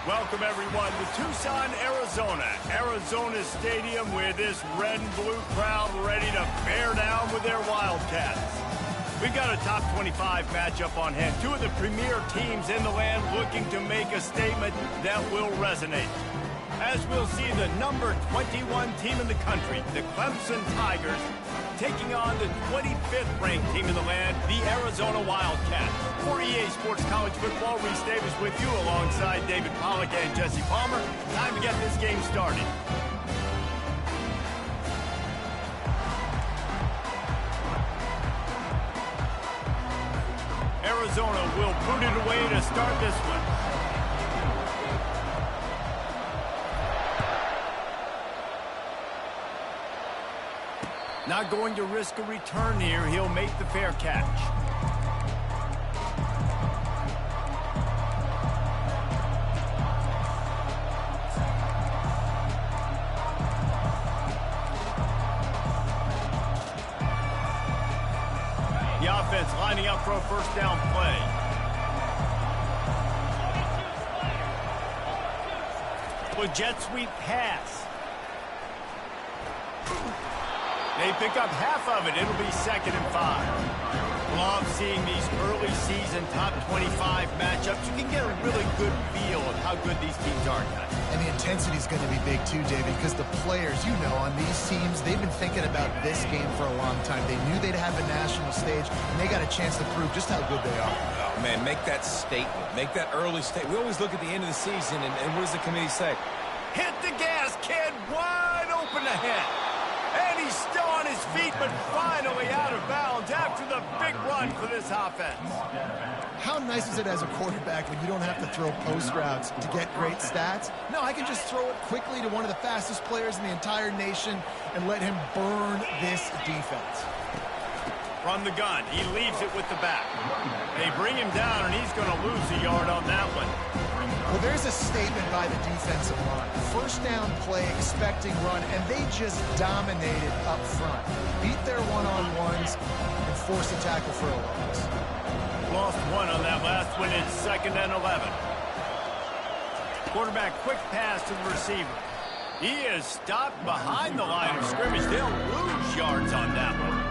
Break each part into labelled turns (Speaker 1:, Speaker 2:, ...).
Speaker 1: Welcome, everyone, to Tucson, Arizona. Arizona Stadium with this red and blue crowd ready to bear down with their Wildcats. We've got a top 25 matchup on hand. Two of the premier teams in the land looking to make a statement that will resonate. As we'll see the number 21 team in the country, the Clemson Tigers, taking on the 25th ranked team in the land, the Arizona Wildcats. For EA Sports College Football, Reese Davis with you alongside David Pollack and Jesse Palmer. Time to get this game started. Arizona will boot it away to start this one. Not going to risk a return here. He'll make the fair catch. The offense lining up for a first down play. With jet sweep pass. They pick up half of it. It'll be 2nd and 5. Love seeing these early season top 25 matchups. You can get a really good feel of how good these teams are, guys.
Speaker 2: And the intensity is going to be big too, David, because the players, you know, on these teams, they've been thinking about this game for a long time. They knew they'd have a national stage, and they got a chance to prove just how good they are.
Speaker 3: Oh, man, make that statement. Make that early statement. We always look at the end of the season, and what does the committee say?
Speaker 1: Hit the gas, kid. Wide open ahead. And he's still on his feet, but finally out of bounds after the big run for this offense.
Speaker 2: How nice is it as a quarterback when you don't have to throw post routes to get great stats? No, I can just throw it quickly to one of the fastest players in the entire nation and let him burn this defense.
Speaker 1: From the gun, he leaves it with the back. They bring him down, and he's going to lose a yard on that one.
Speaker 2: Well, there's a statement by the defensive line. First down play, expecting run, and they just dominated up front. Beat their one-on-ones and forced a tackle for a loss.
Speaker 1: Lost one on that last one. It's 2nd and 11. Quarterback quick pass to the receiver. He is stopped behind the line of scrimmage. They'll lose yards on that one.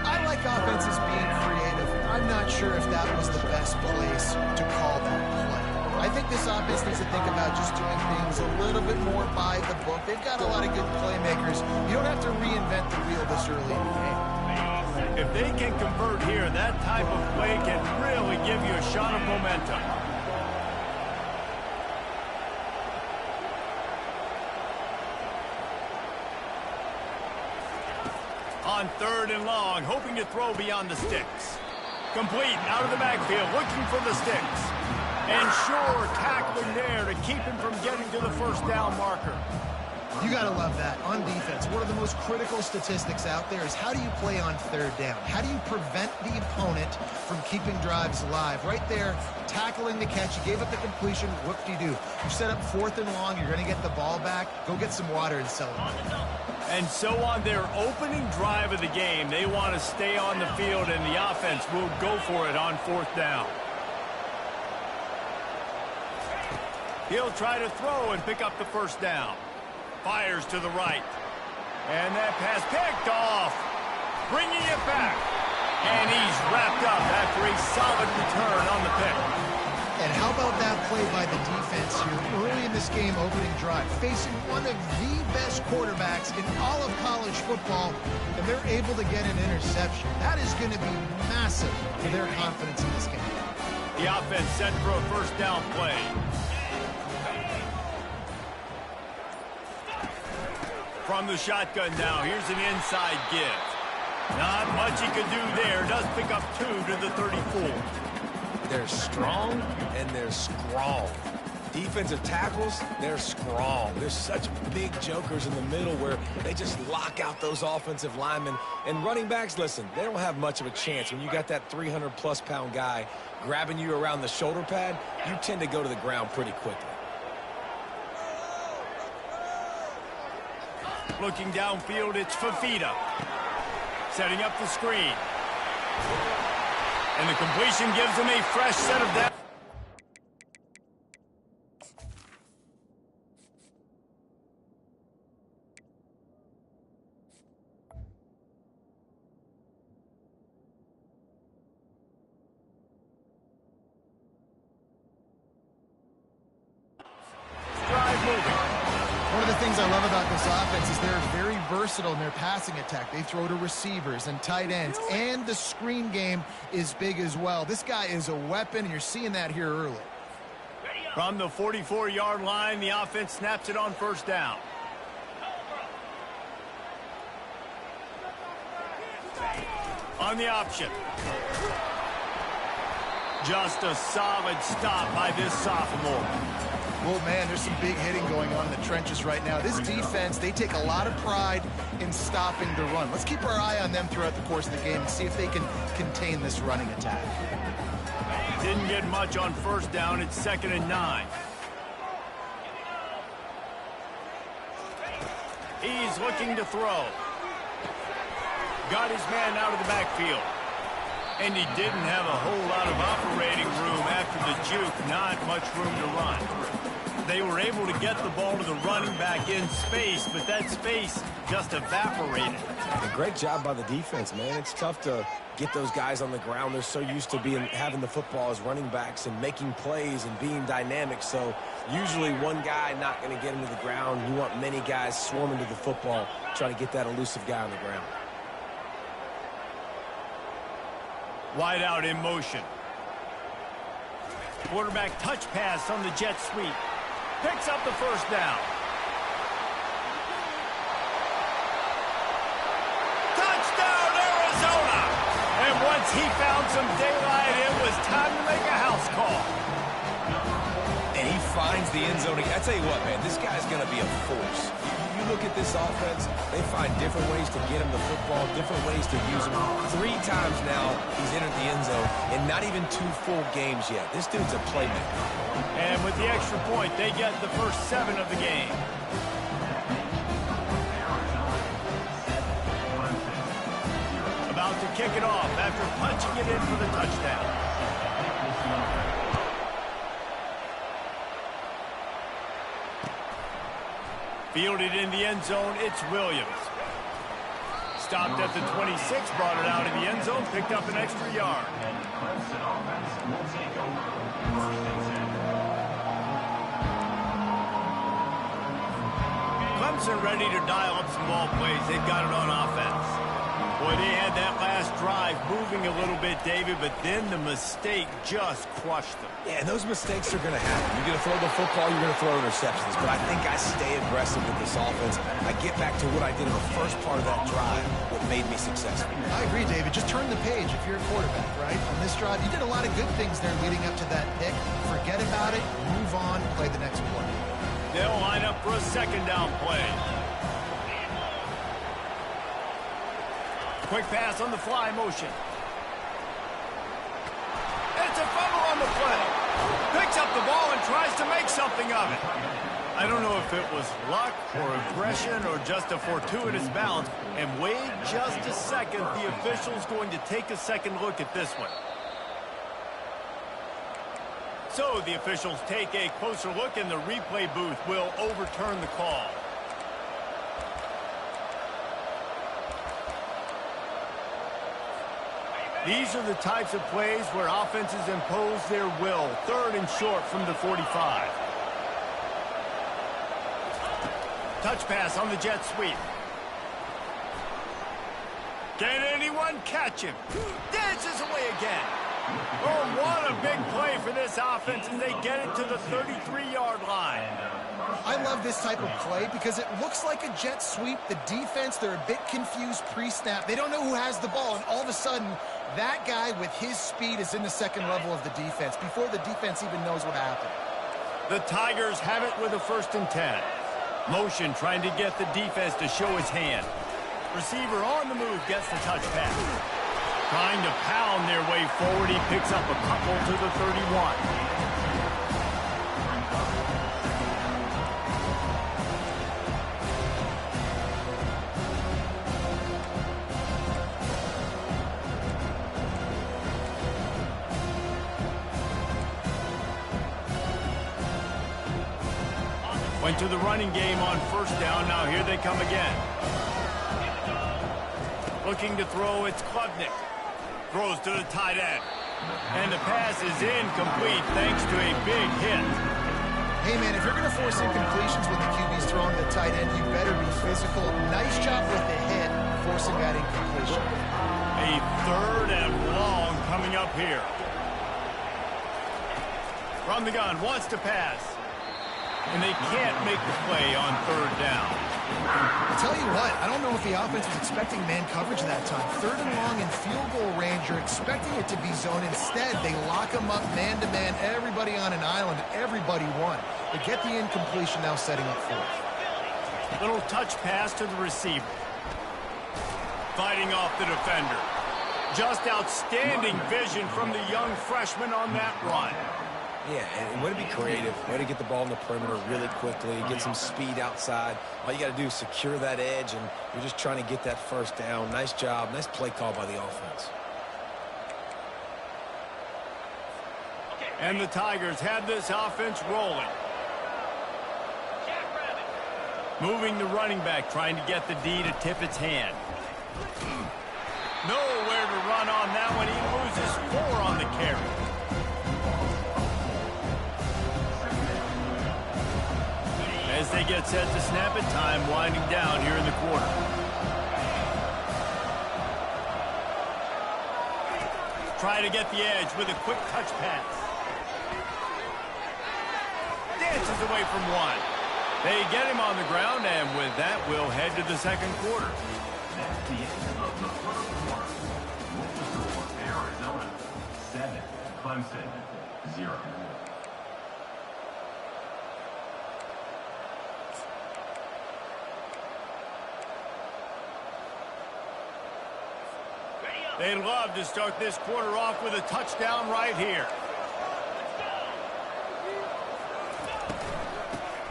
Speaker 2: I like offenses being creative. I'm not sure if that was the best place to call that play. I think this offense needs to think about just doing things a little bit more by the book. They've got a lot of good playmakers. You don't have to reinvent the wheel this early in the game.
Speaker 1: If they can convert here, that type of play can really give you a shot of momentum. On 3rd and long, hoping to throw beyond the sticks. Complete, out of the backfield, looking for the sticks. And sure, tackling there to keep him from getting to the first down marker.
Speaker 2: You got to love that. On defense, one of the most critical statistics out there is how do you play on 3rd down? How do you prevent the opponent from keeping drives alive? Right there, tackling the catch. You gave up the completion. Whoop-de-doo. You set up 4th and long. You're going to get the ball back. Go get some water and celebrate.
Speaker 1: And so on their opening drive of the game, they want to stay on the field, and the offense will go for it on 4th down. He'll try to throw and pick up the first down. Fires to the right. And that pass picked off. Bringing it back. And he's wrapped up after a solid return on the pick.
Speaker 2: And how about that play by the defense here early in this game, opening drive, facing one of the best quarterbacks in all of college football, and they're able to get an interception. That is going to be massive for their confidence in this game.
Speaker 1: The offense set for a first down play. From the shotgun now, here's an inside give. Not much he could do there. Does pick up 2 to the 34.
Speaker 3: They're strong and they're strong. Defensive tackles, they're strong. There's such big jokers in the middle where they just lock out those offensive linemen. And running backs, listen, they don't have much of a chance. When you got that 300-plus pound guy grabbing you around the shoulder pad, you tend to go to the ground pretty quickly.
Speaker 1: Looking downfield, it's Fafita. Setting up the screen. And the completion gives him a fresh set of depth.
Speaker 2: of the things I love about this offense is they're very versatile in their passing attack. They throw to receivers and tight ends, and the screen game is big as well. This guy is a weapon, and you're seeing that here early.
Speaker 1: From the 44-yard line, the offense snaps it on first down. On the option. Just a solid stop by this sophomore.
Speaker 2: Well, man, there's some big hitting going on in the trenches right now. This defense, they take a lot of pride in stopping the run. Let's keep our eye on them throughout the course of the game and see if they can contain this running attack.
Speaker 1: Didn't get much on first down. It's 2nd and 9. He's looking to throw. Got his man out of the backfield. And he didn't have a whole lot of operating room after the juke. Not much room to run. They were able to get the ball to the running back in space, but that space just evaporated.
Speaker 3: A great job by the defense, man. It's tough to get those guys on the ground. They're so used to having the football as running backs and making plays and being dynamic. So usually one guy not going to get him to the ground. You want many guys swarming to the football, try to get that elusive guy on the ground.
Speaker 1: Wide out in motion. Quarterback touch pass on the jet sweep. Picks up the first down. Touchdown, Arizona! And once he found some daylight, it was time to make a house call.
Speaker 3: And he finds the end zone. I tell you what, man, this guy's going to be a force. You look at this offense, they find different ways to get him the football, different ways to use him. 3 times now he's entered the end zone, and not even 2 full games yet. This dude's a playmaker.
Speaker 1: And with the extra point, they get the first 7 of the game. About to kick it off after punching it in for the touchdown. Fielded in the end zone, it's Williams. Stopped at the 26, brought it out of the end zone, picked up an extra yard. Clemson ready to dial up some ball plays. They've got it on offense. Boy, they had that last drive moving a little bit, David, but then the mistake just crushed them.
Speaker 3: Yeah, and those mistakes are going to happen. You're going to throw the football, you're going to throw interceptions. But I think I stay aggressive with this offense. I get back to what I did in the first part of that drive, what made me successful.
Speaker 2: I agree, David. Just turn the page if you're a quarterback, right? On this drive, you did a lot of good things there leading up to that pick. Forget about it, move on, play the next play.
Speaker 1: They'll line up for a 2nd down play. Quick pass on the fly motion. It's a fumble on the play. Picks up the ball and tries to make something of it. I don't know if it was luck or aggression or just a fortuitous bounce. And wait just a second. The official's going to take a second look at this one. So the officials take a closer look, and the replay booth will overturn the call. These are the types of plays where offenses impose their will. 3rd and short from the 45. Touch pass on the jet sweep. Can anyone catch him? Dances away again. Oh, what a big play for this offense as they get it to the 33-yard line.
Speaker 2: I love this type of play because it looks like a jet sweep. The defense, they're a bit confused pre-snap. They don't know who has the ball, and all of a sudden, that guy with his speed is in the 2nd level of the defense before the defense even knows what happened.
Speaker 1: The Tigers have it with a 1st and 10. Motion trying to get the defense to show his hand. Receiver on the move gets the touch pass. Trying to pound their way forward. He picks up a couple to the 31. Went to the running game on 1st down. Now here they come again. Looking to throw, it's Klubnik. Throws to the tight end. And the pass is incomplete thanks to a big hit.
Speaker 2: Hey, man, if you're going to force incompletions when the QB's throwing the tight end, you better be physical. Nice job with the hit, forcing that incompletion.
Speaker 1: A 3rd and long coming up here. From the gun, wants to pass. And they can't make the play on 3rd down.
Speaker 2: I'll tell you what, I don't know if the offense was expecting man coverage that time. 3rd and long in field goal range, you're expecting it to be zone. Instead, they lock them up man-to-man, everybody on an island, everybody won. They get the incompletion, now setting up 4th.
Speaker 1: Little touch pass to the receiver. Fighting off the defender. Just outstanding vision from the young freshman on that run.
Speaker 3: Yeah, and way to be creative, way to get the ball in the perimeter really quickly, get some speed outside. All you got to do is secure that edge, and you're just trying to get that 1st down. Nice job, nice play call by the offense.
Speaker 1: And the Tigers have this offense rolling. Moving the running back, trying to get the D to tip its hand. Nowhere to run on that one. He loses 4 on the carry. As they get set to snap it, time winding down here in the quarter. Try to get the edge with a quick touch pass. Dances away from 1. They get him on the ground, and with that, we'll head to the 2nd quarter.
Speaker 4: That's the end of the 1st quarter. Arizona 7, Clemson 0.
Speaker 1: They'd love to start this quarter off with a touchdown right here.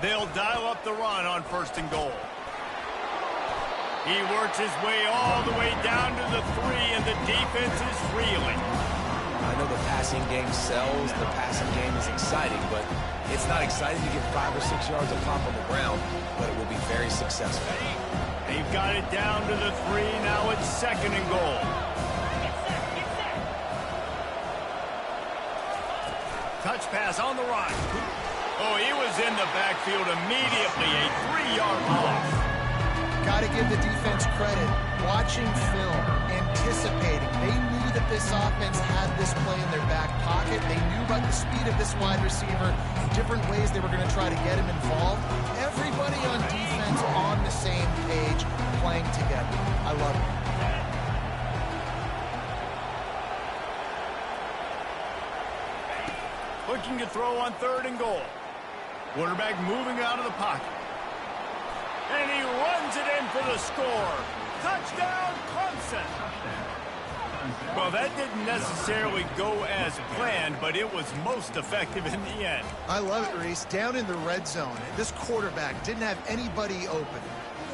Speaker 1: They'll dial up the run on 1st and goal. He works his way all the way down to the 3, and the defense is reeling.
Speaker 3: I know the passing game sells, the passing game is exciting, but it's not exciting to get 5 or 6 yards of pop on the ground, but it will be very successful.
Speaker 1: They've got it down to the 3, now it's 2nd and goal. Touch pass on the run. Oh, he was in the backfield immediately. A 3-yard loss.
Speaker 2: Got to give the defense credit. Watching film, anticipating. They knew that this offense had this play in their back pocket. They knew about the speed of this wide receiver, different ways they were going to try to get him involved. Everybody on defense on the same page, playing together. I love it.
Speaker 1: Looking to throw on 3rd and goal. Quarterback moving out of the pocket. And he runs it in for the score. Touchdown, Clemson. Well, that didn't necessarily go as planned, but it was most effective in the end.
Speaker 2: I love it, Reese. Down in the red zone, this quarterback didn't have anybody open.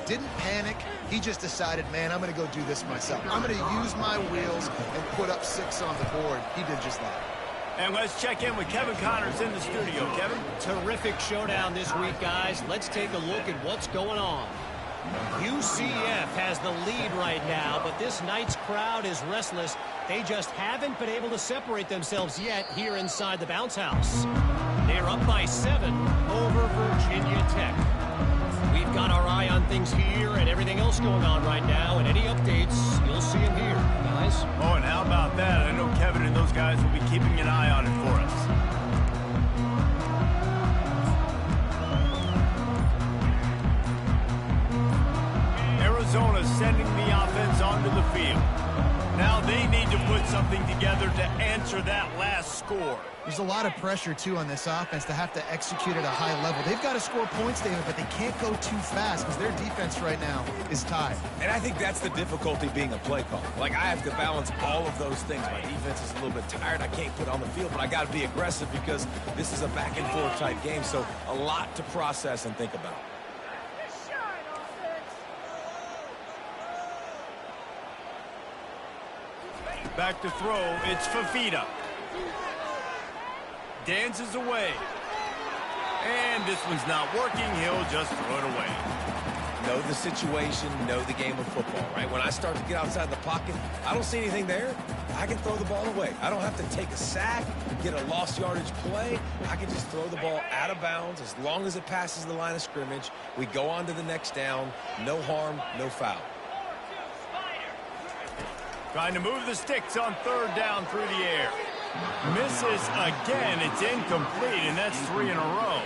Speaker 2: Didn't panic. He just decided, man, I'm going to go do this myself. I'm going to use my wheels and put up 6 on the board. He did just that.
Speaker 1: And let's check in with Kevin Connors in the studio. Kevin?
Speaker 5: Terrific showdown this week, guys. Let's take a look at what's going on. UCF has the lead right now, but this night's crowd is restless. They just haven't been able to separate themselves yet here inside the bounce house. They're up by 7 over Virginia Tech. We've got our eye on things here and everything else going on right now, and any updates, you'll see them here, guys.
Speaker 1: Oh, and how about that? I know Kevin and those guys will be keeping an eye on it for us. Arizona sending the offense onto the field. Now they need to put something together to answer that last score.
Speaker 2: There's a lot of pressure, too, on this offense to have to execute at a high level. They've got to score points, David, but they can't go too fast because their defense right now is tied.
Speaker 3: And I think that's the difficulty being a play call. Like, I have to balance all of those things. My defense is a little bit tired. I can't put on the field, but I got to be aggressive because this is a back-and-forth type game, so a lot to process and think about.
Speaker 1: Back to throw, it's Fafita. Dances away. And this one's not working, he'll just throw it away.
Speaker 3: Know the situation, know the game of football, right? When I start to get outside the pocket, I don't see anything there. I can throw the ball away. I don't have to take a sack, get a lost yardage play. I can just throw the ball out of bounds as long as it passes the line of scrimmage. We go on to the next down. No harm, no foul.
Speaker 1: Trying to move the sticks on third down through the air. Misses again. It's incomplete, and that's 3 in a row.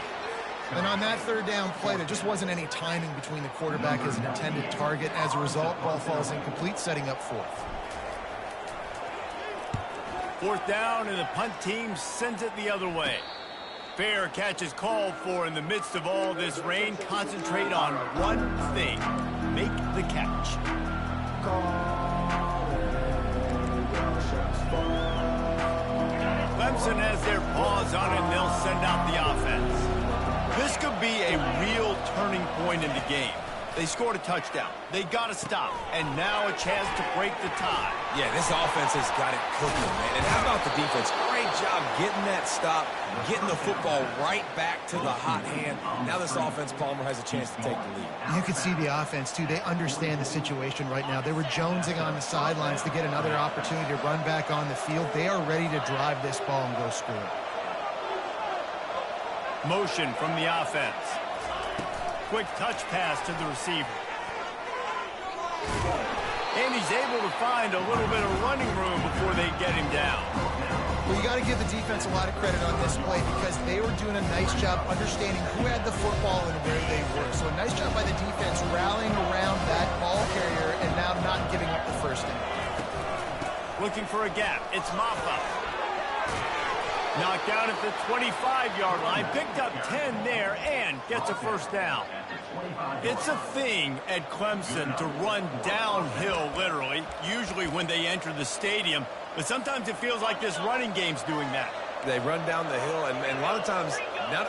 Speaker 2: And on that third down play, there just wasn't any timing between the quarterback as an intended target. As a result, ball falls incomplete, setting up fourth.
Speaker 1: Fourth down, and the punt team sends it the other way. Fair catch is called for in the midst of all this rain. Concentrate on one thing. Make the catch. Clemson has their paws on it, and they'll send out the offense. This could be a real turning point in the game. They scored a touchdown. They got to stop. And now a chance to break the tie.
Speaker 3: Yeah, this offense has got it cooking, man. And how about the defense? Great job getting that stop, getting the football right back to the hot hand. Now this offense, Palmer, has a chance to take the lead.
Speaker 2: You can see the offense, too. They understand the situation right now. They were jonesing on the sidelines to get another opportunity to run back on the field. They are ready to drive this ball and go score.
Speaker 1: Motion from the offense. Quick touch pass to the receiver. And he's able to find a little bit of running room before they get him down.
Speaker 2: Well, you got to give the defense a lot of credit on this play because they were doing a nice job understanding who had the football and where they were. So a nice job by the defense rallying around that ball carrier and now not giving up the first down.
Speaker 1: Looking for a gap. It's Maffa. Knocked down at the 25-yard line. Picked up 10 there and gets a first down. It's a thing at Clemson to run downhill, literally, usually when they enter the stadium. But sometimes it feels like this running game's doing that.
Speaker 3: They run down the hill, and a lot of times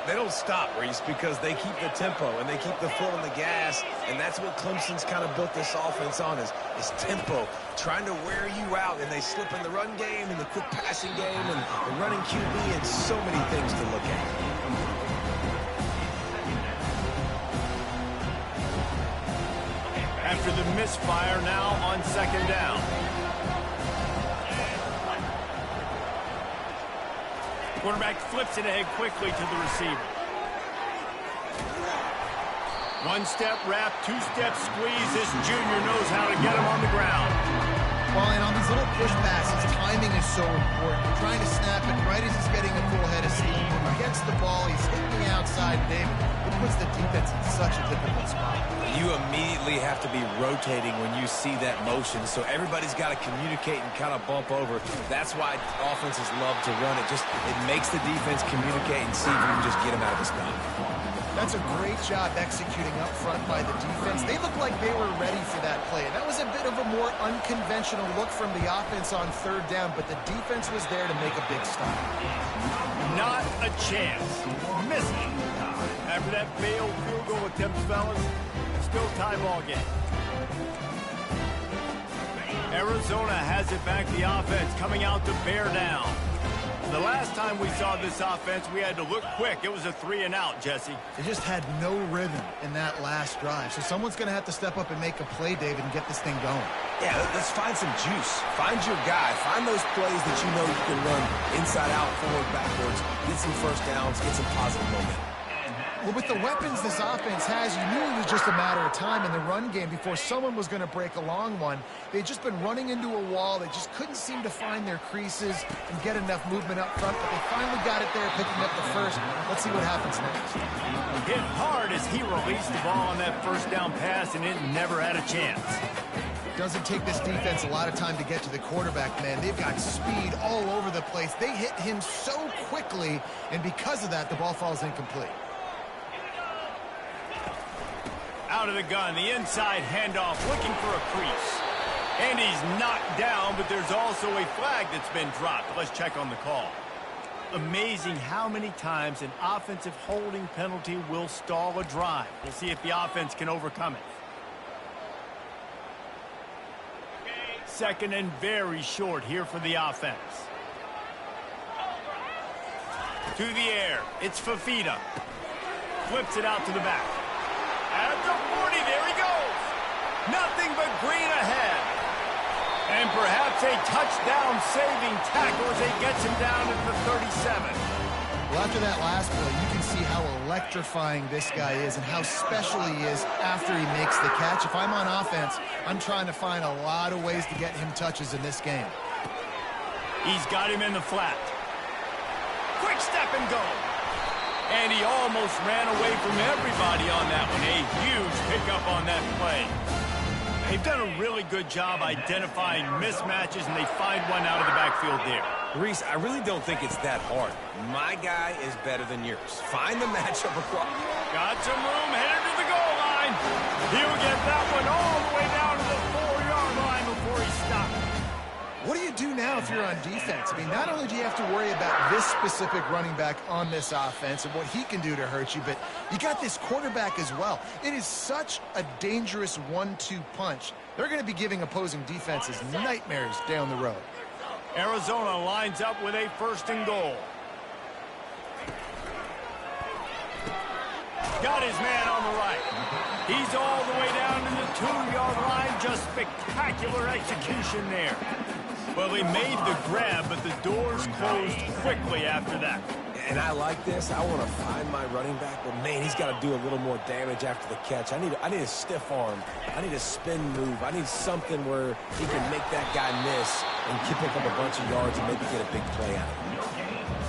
Speaker 3: they don't stop, Reese, because they keep the tempo and they keep the foot on the gas, and that's what Clemson's kind of built this offense on is tempo, trying to wear you out, and they slip in the run game and the quick passing game and the running QB and so many things to look at.
Speaker 1: After the misfire, now on second down. Quarterback flips it ahead quickly to the receiver. One-step wrap, two-step squeeze. This junior knows how to get him on the ground.
Speaker 2: Well, and on these little push passes, timing is so important. You're trying to snap it right as he's getting a full head of steam. When he gets the ball, he's hitting the outside, David. It puts the defense in such a difficult spot.
Speaker 3: You immediately have to be rotating when you see that motion, so everybody's got to communicate and kind of bump over. That's why offenses love to run it. It makes the defense communicate and see if you can just get him out of his spot.
Speaker 2: That's a great job executing up front by the defense. They looked like they were ready for that play. That was a bit of a more unconventional look from the offense on third down, but the defense was there to make a big stop.
Speaker 1: Not a chance. Missed it. After that failed field goal attempt, fellas, still tie ball game. Arizona has it back, the offense coming out to bear down. The last time we saw this offense, we had to look quick. It was a 3-and-out, Jesse.
Speaker 2: They just had no rhythm in that last drive. So someone's going to have to step up and make a play, David, and get this thing going.
Speaker 3: Yeah, let's find some juice. Find your guy. Find those plays that you know you can run inside out, forward, backwards. Get some first downs. Get some positive momentum.
Speaker 2: Well, with the weapons this offense has, you knew it was just a matter of time in the run game before someone was going to break a long one. They'd just been running into a wall. They just couldn't seem to find their creases and get enough movement up front, but they finally got it there, picking up the first. Let's see what happens next.
Speaker 1: Hit hard as he released the ball on that first down pass, and it never had a chance.
Speaker 2: Doesn't take this defense a lot of time to get to the quarterback, man. They've got speed all over the place. They hit him so quickly, and because of that, the ball falls incomplete.
Speaker 1: Out of the gun, the inside handoff, looking for a crease. And he's knocked down, but there's also a flag that's been dropped. Let's check on the call. Amazing how many times an offensive holding penalty will stall a drive. We'll see if the offense can overcome it. Second and very short here for the offense. To the air, it's Fafita. Flips it out to the back. At the 40, there he goes. Nothing but green ahead. And perhaps a touchdown-saving tackle as he gets him down at the 37.
Speaker 2: Well, after that last play, you can see how electrifying this guy is and how special he is after he makes the catch. If I'm on offense, I'm trying to find a lot of ways to get him touches in this game.
Speaker 1: He's got him in the flat. Quick step and go. And he almost ran away from everybody on that one. A huge pickup on that play. They've done a really good job identifying mismatches, and they find one out of the backfield there.
Speaker 3: Reese, I really don't think it's that hard. My guy is better than yours. Find the matchup across.
Speaker 1: Got some room, headed to the goal line. He'll get that one all the way down to the 4-yard line before he stops.
Speaker 2: What do you do now if you're on defense? I mean, not only do you have to worry about this specific running back on this offense and what he can do to hurt you, but you got this quarterback as well. It is such a dangerous 1-2 punch. They're going to be giving opposing defenses nightmares down the road.
Speaker 1: Arizona lines up with a 1st and goal. Got his man on the right. He's all the way down to the 2-yard line. Just spectacular execution there. Well, he made the grab, but the doors closed quickly after that.
Speaker 3: And I like this. I want to find my running back, but man, he's got to do a little more damage after the catch. I need a stiff arm. I need a spin move. I need something where he can make that guy miss and pick up a bunch of yards and maybe get a big play out of it.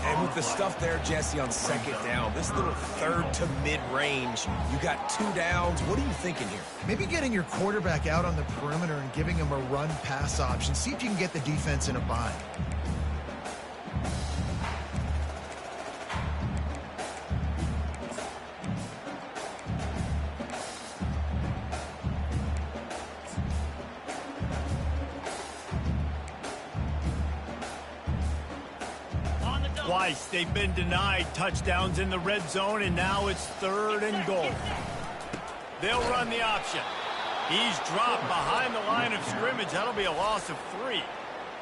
Speaker 3: And with the stuff there, Jesse, on 2nd down, this little 3rd to mid-range, you got 2 downs. What are you thinking here?
Speaker 2: Maybe getting your quarterback out on the perimeter and giving him a run-pass option. See if you can get the defense in a bind.
Speaker 1: Twice they've been denied touchdowns in the red zone, and now it's 3rd and goal. They'll run the option. He's dropped behind the line of scrimmage. That'll be a loss of 3.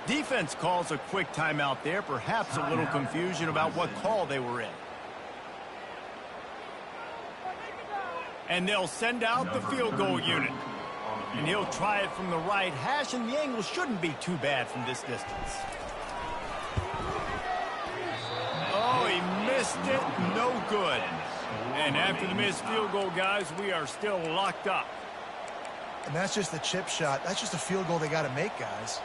Speaker 1: Defense calls a quick timeout there, perhaps a little confusion about what call they were in. And they'll send out the field goal unit. And he'll try it from the right hash, and the angle shouldn't be too bad from this distance. Oh, he missed it. No good. And after the missed field goal, guys, we are still locked up.
Speaker 2: And that's just the chip shot. That's just a field goal they got to make, guys.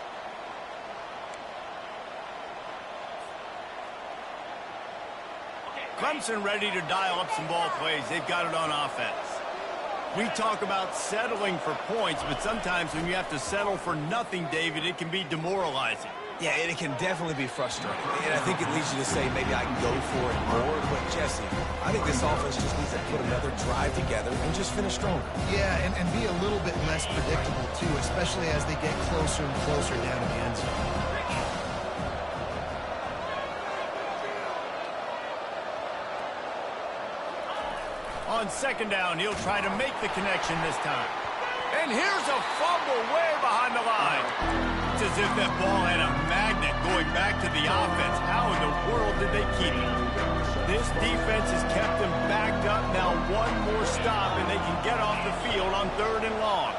Speaker 1: Clemson ready to dial up some ball plays. They've got it on offense. We talk about settling for points, but sometimes when you have to settle for nothing, David, it can be demoralizing.
Speaker 3: Yeah, and it can definitely be frustrating. And I think it leads you to say maybe I can go for it more. But, Jesse, I think this offense just needs to put another drive together and just finish stronger.
Speaker 2: Yeah, and be a little bit less predictable, too, especially as they get closer and closer down to the end zone.
Speaker 1: On 2nd down, he'll try to make the connection this time. And here's a fumble way behind the line. It's as if that ball had a magnet going back to the offense. How in the world did they keep it? This defense has kept them backed up. Now one more stop, and they can get off the field on 3rd and long.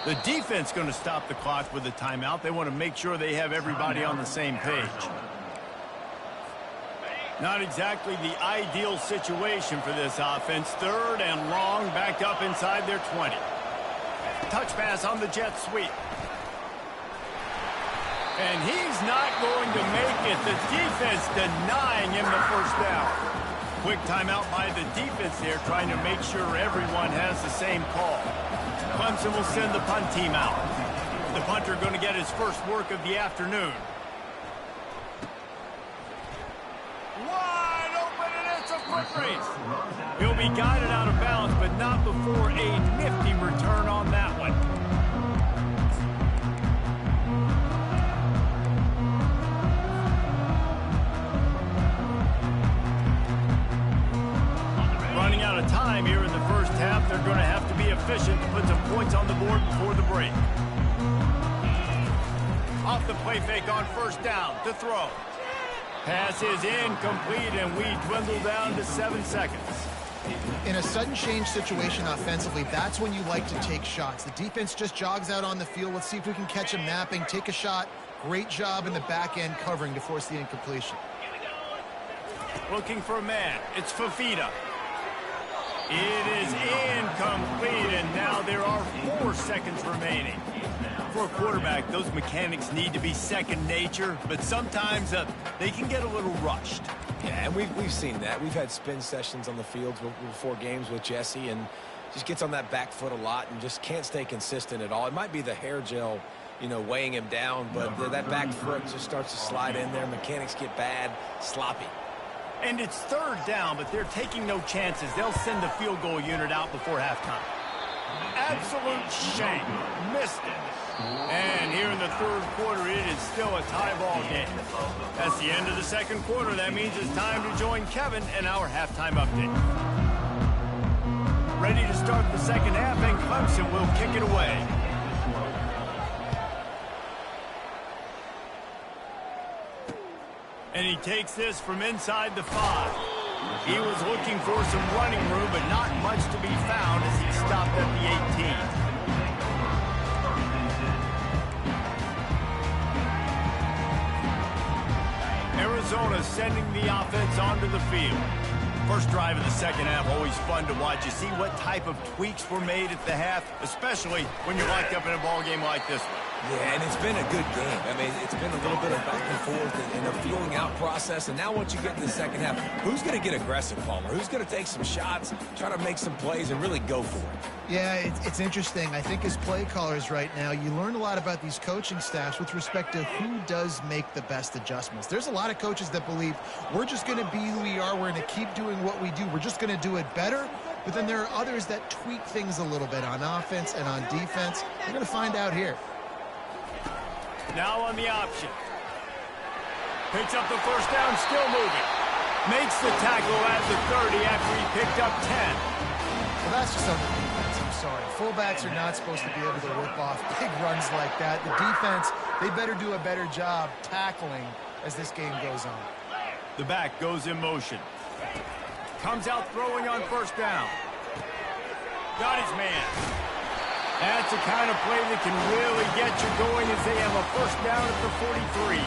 Speaker 1: The defense going to stop the clock with a timeout. They want to make sure they have everybody on the same page. Not exactly the ideal situation for this offense. 3rd and long, backed up inside their 20. Touch pass on the jet sweep. And he's not going to make it. The defense denying him the 1st down. Quick timeout by the defense there, trying to make sure everyone has the same call. Clemson will send the punt team out. The punter going to get his first work of the afternoon. Wide open, and it's a foot race. He'll be guided out of bounds, but not before a nifty return on that one. Running out of time here in the first half. They're going to have to be efficient to put some points on the board before the break. Off the play fake on 1st down to throw. Pass is incomplete, and we dwindle down to 7 seconds.
Speaker 2: In a sudden change situation offensively, that's when you like to take shots. The defense just jogs out on the field. Let's see if we can catch them napping, take a shot. Great job in the back end covering to force the incompletion.
Speaker 1: Looking for a man. It's Fafita. It is incomplete, and now there are 4 seconds remaining. For a quarterback, those mechanics need to be second nature, but sometimes they can get a little rushed.
Speaker 3: Yeah, and we've seen that. We've had spin sessions on the field before games with Jesse, and just gets on that back foot a lot and just can't stay consistent at all. It might be the hair gel, you know, weighing him down, but that back foot just starts to slide in there. Mechanics get bad, sloppy.
Speaker 1: And it's 3rd down, but they're taking no chances. They'll send the field goal unit out before halftime. Absolute shame. Missed it. And here in the 3rd quarter, it is still a tie ball game. That's the end of the 2nd quarter. That means it's time to join Kevin and our halftime update. Ready to start the 2nd half, and Clemson will kick it away. And he takes this from inside the 5. He was looking for some running room, but not much to be found as he stopped at the 18. Arizona sending the offense onto the field. First drive of the 2nd half, always fun to watch. You see what type of tweaks were made at the half, especially when you're locked up in a ball game like this one.
Speaker 3: Yeah, and it's been a good game. I mean, it's been a little bit of back and forth and a feeling out process. And now once you get in the 2nd half, who's going to get aggressive, Palmer? Who's going to take some shots, try to make some plays, and really go for it?
Speaker 2: Yeah, it's interesting. I think as play callers right now, you learn a lot about these coaching staffs with respect to who does make the best adjustments. There's a lot of coaches that believe we're just going to be who we are. We're going to keep doing what we do. We're just going to do it better. But then there are others that tweak things a little bit on offense and on defense. We're going to find out here.
Speaker 1: Now on the option. Picks up the 1st down, still moving. Makes the tackle at the 30 after he picked up 10.
Speaker 2: Well, that's just on the defense. I'm sorry. Fullbacks are not supposed to be able to rip off big runs like that. The defense, they better do a better job tackling as this game goes on.
Speaker 1: The back goes in motion. Comes out throwing on 1st down. Got his man. That's the kind of play that can really get you going as they have a 1st down at the 43.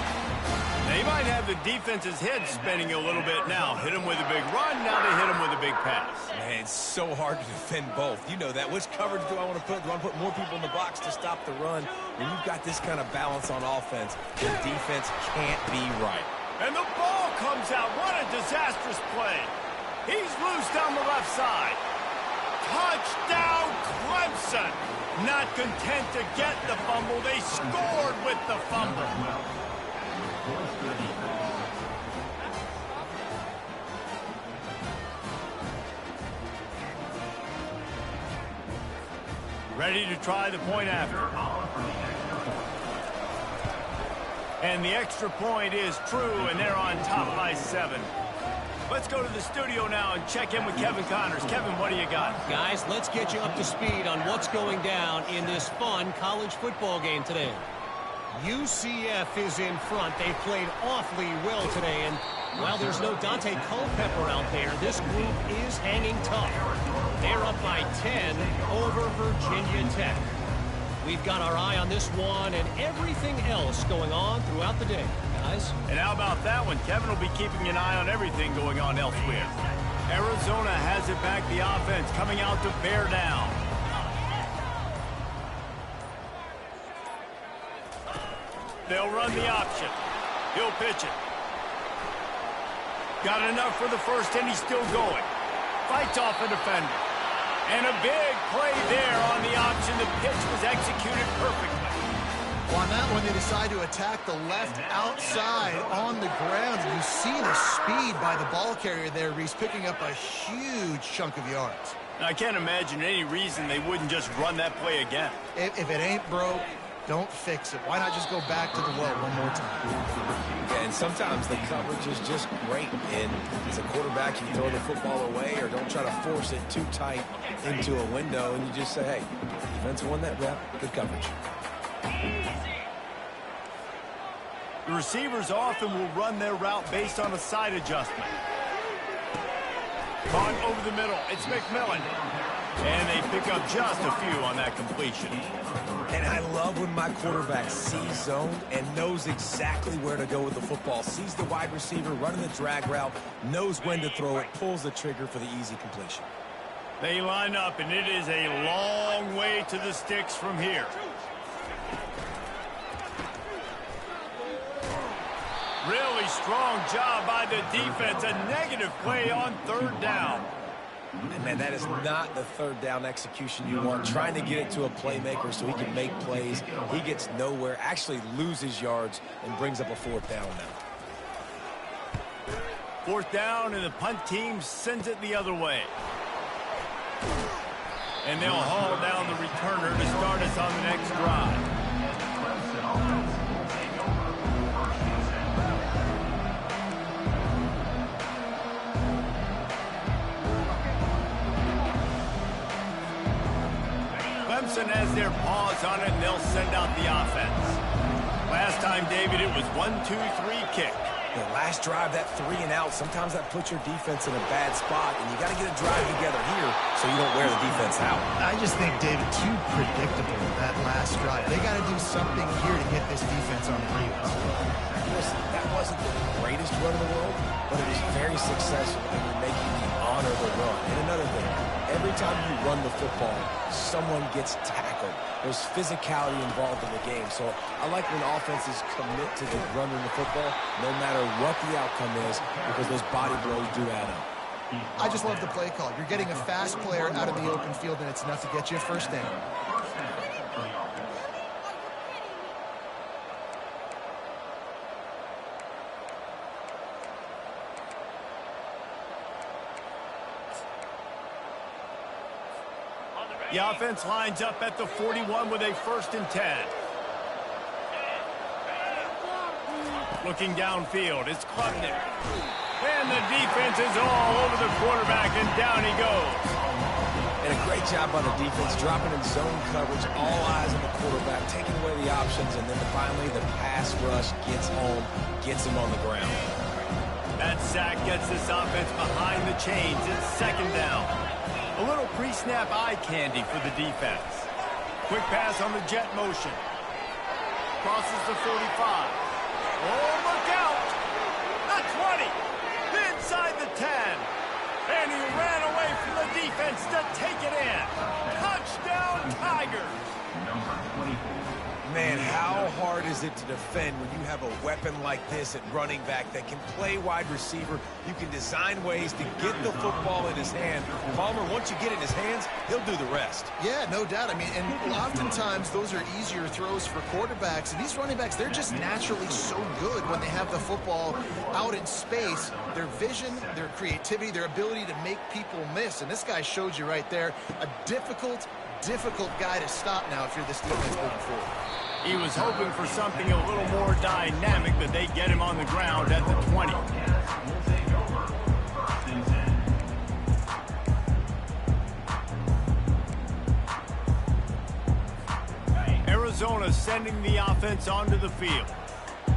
Speaker 1: They might have the defense's head spinning a little bit now. Hit him with a big run, now they hit him with a big pass.
Speaker 3: Man, it's so hard to defend both. You know that. Which coverage do I want to put? Do I want to put more people in the box to stop the run? When you've got this kind of balance on offense, the defense can't be right.
Speaker 1: And the ball comes out. What a disastrous play. He's loose down the left side. Touchdown, Clemson. Not content to get the fumble, they scored with the fumble. Ready to try the point after. And the extra point is true, and they're on top by 7. Let's go to the studio now and check in with Kevin Connors. Kevin, what do you got?
Speaker 5: Guys, let's get you up to speed on what's going down in this fun college football game today. UCF is in front. They played awfully well today, and while there's no Dante Culpepper out there, this group is hanging tough. They're up by 10 over Virginia Tech. We've got our eye on this one and everything else going on throughout the day, guys.
Speaker 1: And how about that one? Kevin will be keeping an eye on everything going on elsewhere. Arizona has it back, the offense coming out to bear down. They'll run the option. He'll pitch it. Got enough for the 1st, and he's still going. Fights off a defender. And a big play there on the option. The pitch was executed perfectly.
Speaker 2: Well, on that one, they decide to attack the left outside on the ground. And you see the speed by the ball carrier there, Reese, picking up a huge chunk of yards.
Speaker 1: Now, I can't imagine any reason they wouldn't just run that play again.
Speaker 2: If it ain't broke, don't fix it. Why not just go back to the well one more time?
Speaker 3: Yeah, and sometimes the coverage is just great. And as a quarterback, you throw the football away or don't try to force it too tight into a window. And you just say, hey, defense won that rep. Good coverage.
Speaker 1: The receivers often will run their route based on a side adjustment. Caught over the middle. It's McMillan. And they pick up just a few on that completion.
Speaker 3: And I love when my quarterback sees zone and knows exactly where to go with the football. Sees the wide receiver running the drag route, knows when to throw it, pulls the trigger for the easy completion.
Speaker 1: They line up, and it is a long way to the sticks from here. Really strong job by the defense. A negative play on third down.
Speaker 3: And man, that is not the third down execution you want. Trying to get it to a playmaker so he can make plays. He gets nowhere, actually loses yards, and brings up a fourth down now.
Speaker 1: Fourth down, and the punt team sends it the other way. And they'll haul down the returner to start us on the next drive. Clemson has their paws on it, and they'll send out the offense. Last time, David, it was 1-2-3 kick.
Speaker 3: The last drive, that 3 and out, sometimes that puts your defense in a bad spot, and you got to get a drive together here so you don't wear the defense out.
Speaker 2: I just think, David, too predictable, that last drive. They got to do something here to get this defense on their heels.
Speaker 3: Listen, that wasn't the greatest run in the world, but it was very successful, and you're making the honor the run. And another thing, every time you run the football, someone gets tackled. There's physicality involved in the game. So I like when offenses commit to the running the football, no matter what the outcome is, because those body blows do add up.
Speaker 2: I just love the play call. You're getting a fast player out of the open field, and it's enough to get you a first down.
Speaker 1: The offense lines up at the 41 with a 1st and 10. Looking downfield, it's Klubnik. And the defense is all over the quarterback, and down he goes.
Speaker 3: And a great job by the defense, dropping in zone coverage, all eyes on the quarterback, taking away the options, and then finally the pass rush gets home, gets him on the ground.
Speaker 1: That sack gets this offense behind the chains. It's 2nd down. A little pre-snap eye candy for the defense. Quick pass on the jet motion. Crosses the 45. Oh, look out! The 20. Inside the 10. And he ran away from the defense to take it in. Touchdown, Tigers!
Speaker 4: Number 24.
Speaker 3: Man, how hard is it to defend when you have a weapon like this at running back that can play wide receiver? You can design ways to get the football in his hand. Palmer, once you get it in his hands, he'll do the rest.
Speaker 2: Yeah, no doubt. I mean, and oftentimes those are easier throws for quarterbacks. And these running backs, they're just naturally so good when they have the football out in space. Their vision, their creativity, their ability to make people miss. And this guy showed you right there a difficult guy to stop now if you're this defense moving forward.
Speaker 1: He was hoping for something a little more dynamic, but they get him on the ground at the 20. Arizona sending the offense onto the field.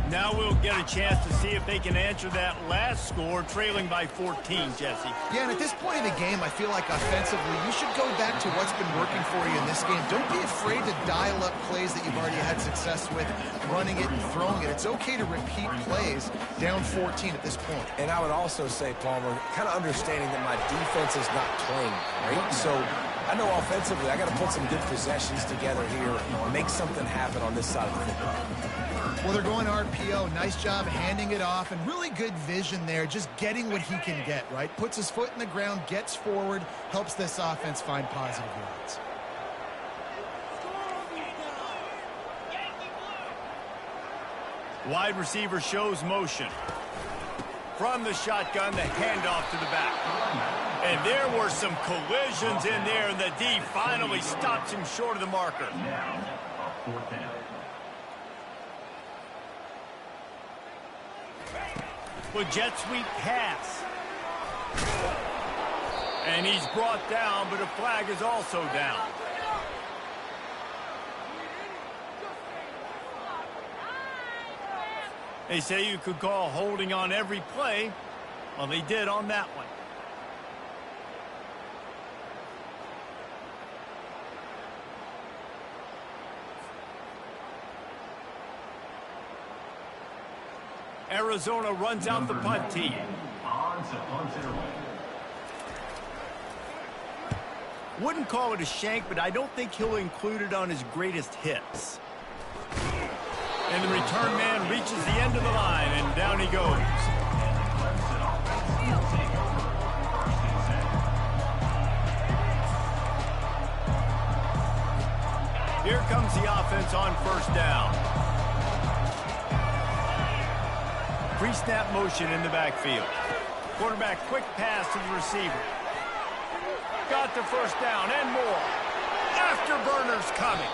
Speaker 1: Now we'll get a chance to see if they can answer that last score, trailing by 14, Jesse.
Speaker 2: Yeah, and at this point in the game, I feel like offensively, you should go back to what's been working for you in this game. Don't be afraid to dial up plays that you've already had success with, running it and throwing it. It's okay to repeat plays down 14 at this point.
Speaker 3: And I would also say, Palmer, kind of understanding that my defense is not playing great. So I know offensively, I got to put some good possessions together here and make something happen on this side of the football.
Speaker 2: Well, they're going RPO. Nice job handing it off, and really good vision there, just getting what he can get, right? Puts his foot in the ground, gets forward, helps this offense find positive yards.
Speaker 1: Wide receiver shows motion. From the shotgun, the handoff to the back. And there were some collisions in there, and the D finally stops him short of the marker.
Speaker 4: Now, a 4th down.
Speaker 1: With jet sweep pass. And he's brought down, but a flag is also down. They say you could call holding on every play. Well, they did on that one. Arizona runs out the punt team. Wouldn't call it a shank, but I don't think he'll include it on his greatest hits. And the return man reaches the end of the line, and down he goes. Here comes the offense on first down. Pre-snap motion in the backfield. Quarterback quick pass to the receiver. Got the first down and more. Afterburners coming.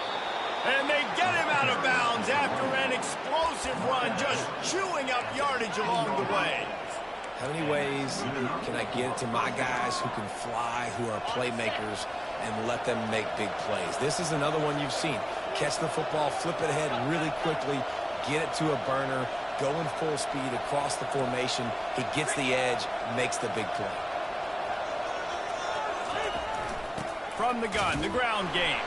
Speaker 1: And they get him out of bounds after an explosive run, just chewing up yardage along the way.
Speaker 3: How many ways can I get it to my guys who can fly, who are playmakers, and let them make big plays? This is another one you've seen. Catch the football, flip it ahead really quickly, get it to a burner, going full speed across the formation. He gets the edge, makes the big play.
Speaker 1: From the gun, the ground game.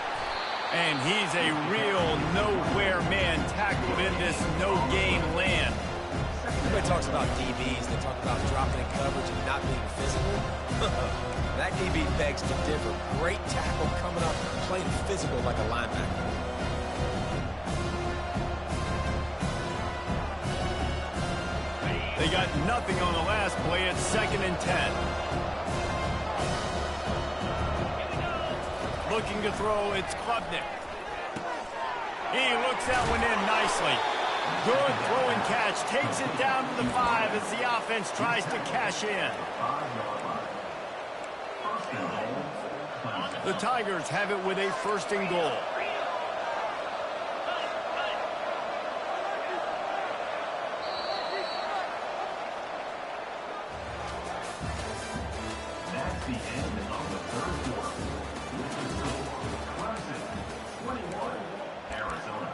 Speaker 1: And he's a real nowhere man tackled in this no-gain land.
Speaker 3: Everybody talks about DBs. They talk about dropping in coverage and not being physical. That DB begs to differ. Great tackle coming up, playing physical like a linebacker.
Speaker 1: They got nothing on the last play. It's 2nd and 10. Looking to throw, it's Klubnik. He looks that one in nicely. Good throw and catch. Takes it down to the 5 as the offense tries to cash in. The Tigers have it with a 1st and goal.
Speaker 4: That's the end of the 3rd quarter. With the score, Clemson 21, Arizona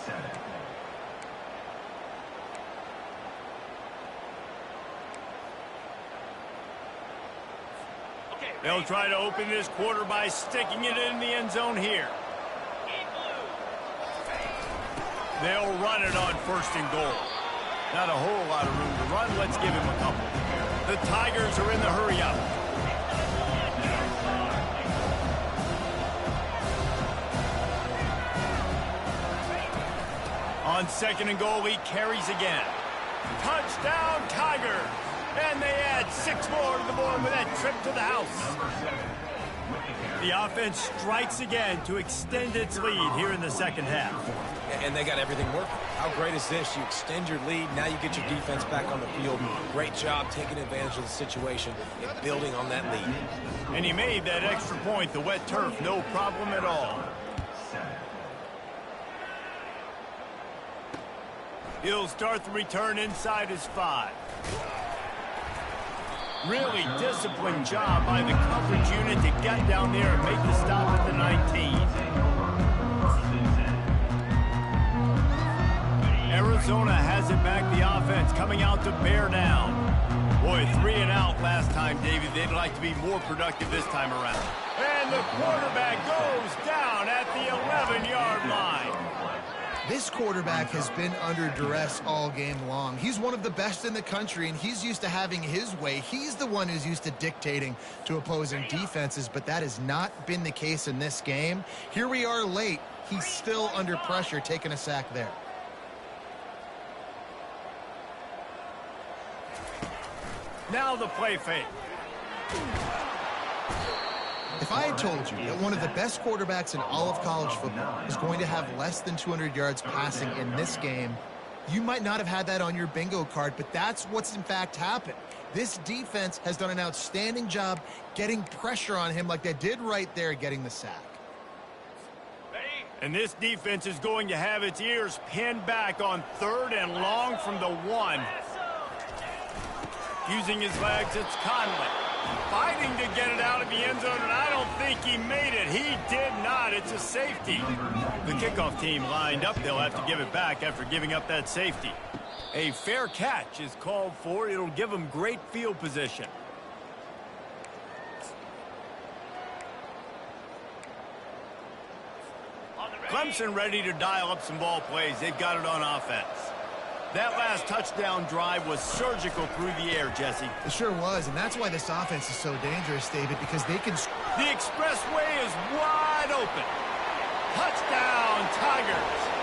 Speaker 4: 7.
Speaker 1: They'll try to open this quarter by sticking it in the end zone here. They'll run it on 1st and goal. Not a whole lot of room to run. Let's give him a couple. The Tigers are in the hurry-up. On 2nd and goal, he carries again. Touchdown, Tigers! And they add 6 more to the board with that trip to the house. The offense strikes again to extend its lead here in the 2nd half.
Speaker 3: And they got everything working. How great is this? You extend your lead. Now you get your defense back on the field. Great job taking advantage of the situation and building on that lead.
Speaker 1: And he made that extra point, the wet turf, no problem at all. He'll start the return inside his 5. Really disciplined job by the coverage unit to get down there and make the stop at the 19. Arizona has it back, the offense coming out to bear down. Boy, 3 and out last time, Davey. They'd like to be more productive this time around. And the quarterback goes down at the 11-yard line.
Speaker 2: This quarterback has been under duress all game long. He's one of the best in the country, and he's used to having his way. He's the one who's used to dictating to opposing defenses, but that has not been the case in this game. Here we are late. He's still under pressure, taking a sack there.
Speaker 1: Now the play fake.
Speaker 2: If I had told you that one of the best quarterbacks in all of college football is going to have less than 200 yards passing in this game, you might not have had that on your bingo card, but that's what's in fact happened. This defense has done an outstanding job getting pressure on him like they did right there, getting the sack.
Speaker 1: And this defense is going to have its ears pinned back on 3rd and long from the 1. Using his legs, it's Conley. Fighting to get it out of the end zone, and I don't think he made it. He did not. It's a safety. The kickoff team lined up. They'll have to give it back after giving up that safety. A fair catch is called for. It'll give them great field position. Clemson ready to dial up some ball plays. They've got it on offense. That last touchdown drive was surgical through the air, Jesse.
Speaker 2: It sure was, and that's why this offense is so dangerous, David, because they can...
Speaker 1: The expressway is wide open. Touchdown, Tigers.